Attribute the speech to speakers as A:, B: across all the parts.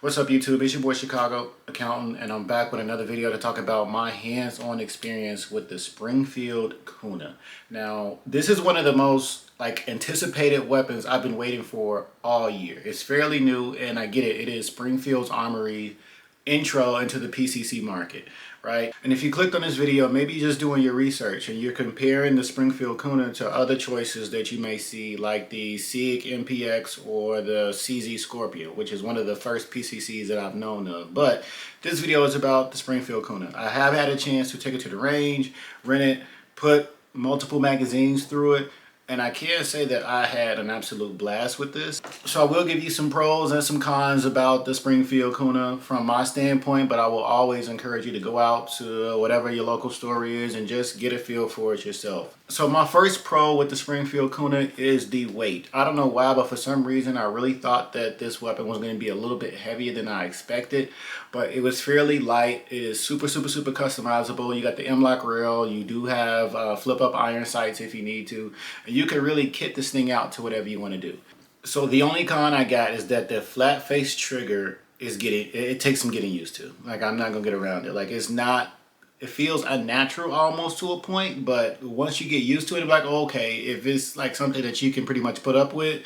A: What's up, YouTube? It's your boy Chicago Accountant, and I'm back with another video to talk about my hands-on experience with the Springfield Kuna. Now, this is one of the most anticipated weapons I've been waiting for all year. It's fairly new, and I get it. It is Springfield's Armory intro into the PCC market, right? And if you clicked on this video, maybe you're just doing your research and you're comparing the Springfield Kuna to other choices that you may see, like the SIG MPX or the CZ Scorpio, which is one of the first PCCs that I've known of. But this video is about the Springfield Kuna. I have had a chance to take it to the range, rent it, put multiple magazines through it, and I can say that I had an absolute blast with this. So I will give you some pros and some cons about the Springfield Kuna from my standpoint, but I will always encourage you to go out to whatever your local store is and just get a feel for it yourself. So my first pro with the Springfield Kuna is the weight. I don't know why, but for some reason I really thought that this weapon was going to be a little bit heavier than I expected, but it was fairly light. It is super customizable. You got the M-lock rail. You do have flip up iron sights if you need to. And you can really kit this thing out to whatever you want to do. So the only con I got is that the flat face trigger is it takes some getting used to. Like, I'm not gonna get around it. Like, it feels unnatural almost to a point, but once you get used to it, it's like, okay, if it's like something that you can pretty much put up with,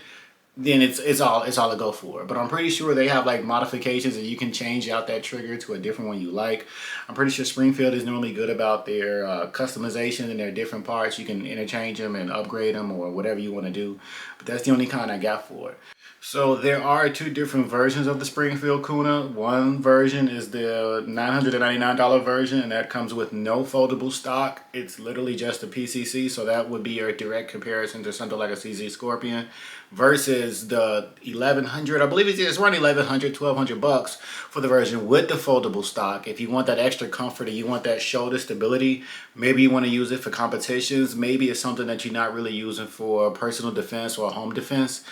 A: then it's all to go for. But I'm pretty sure they have like modifications and you can change out that trigger to a different one you like. I'm pretty sure Springfield is normally good about their customization and their different parts. You can interchange them and upgrade them or whatever you want to do. But that's the only kind I got for it. So there are two different versions of the Springfield Kuna. One version is the $999 version, and that comes with no foldable stock. It's literally just a PCC, so that would be your direct comparison to something like a CZ Scorpion, versus the 1100. I believe it's around 1100, 1200 bucks for the version with the foldable stock. If you want that extra comfort and you want that shoulder stability, maybe you want to use it for competitions. Maybe it's something that you're not really using for personal defense or home defense,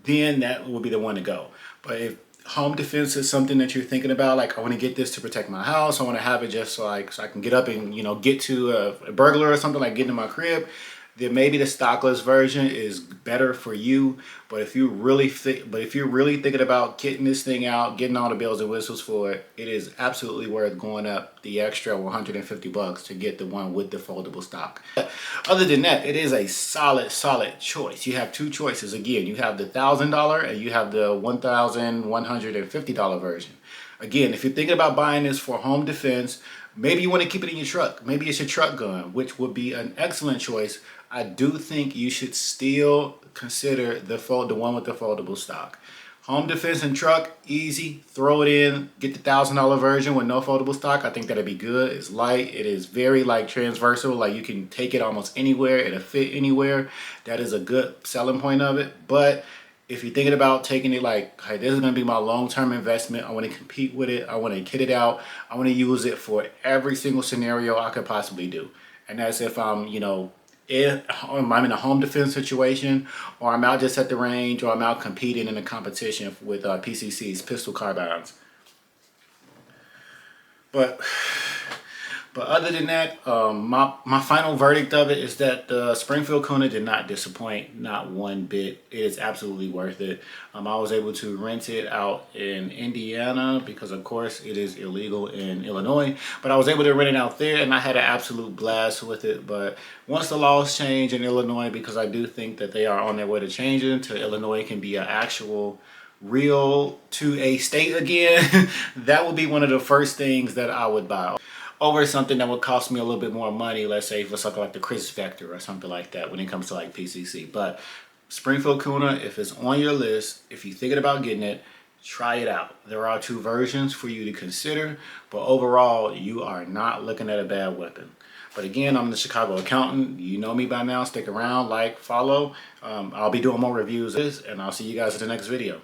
A: then that will be the one to go. But if home defense is something that you're thinking about, like, I want to get this to protect my house, I want to have it just so I can get up and, get to a burglar or something, like getting in my crib, then maybe the stockless version is better for you. But if you're really thinking about kitting this thing out, getting all the bells and whistles for it, it is absolutely worth going up the extra 150 bucks to get the one with the foldable stock. But other than that, it is a solid choice. You have two choices. Again, you have the $1,000 and you have the $1,150 version. Again, if you're thinking about buying this for home defense, maybe you want to keep it in your truck. Maybe it's your truck gun, which would be an excellent choice. I do think you should still consider the one with the foldable stock. Home defense and truck, easy. Throw it in. Get the $1,000 version with no foldable stock. I think that'd be good. It's light. It is very transversal. Like, you can take it almost anywhere. It'll fit anywhere. That is a good selling point of it. But if you're thinking about taking it like, hey, this is going to be my long-term investment, I want to compete with it, I want to kit it out, I want to use it for every single scenario I could possibly do. And that's if I'm, if I'm in a home defense situation, or I'm out just at the range, or I'm out competing in a competition with PCCs, pistol carbines. But other than that, my final verdict of it is that the Springfield Kuna did not disappoint, not one bit. It is absolutely worth it. I was able to rent it out in Indiana because, of course, it is illegal in Illinois. But I was able to rent it out there, and I had an absolute blast with it. But once the laws change in Illinois, because I do think that they are on their way to changing to Illinois can be an actual real to a state again, that would be one of the first things that I would buy over something that would cost me a little bit more money, let's say for something like the Chris Vector or something like that when it comes to like PCC. But Springfield Kuna, if it's on your list, if you're thinking about getting it, try it out. There are two versions for you to consider, but overall, you are not looking at a bad weapon. But again, I'm the Chicago Accountant. You know me by now. Stick around, like, follow. I'll be doing more reviews of this, and I'll see you guys in the next video.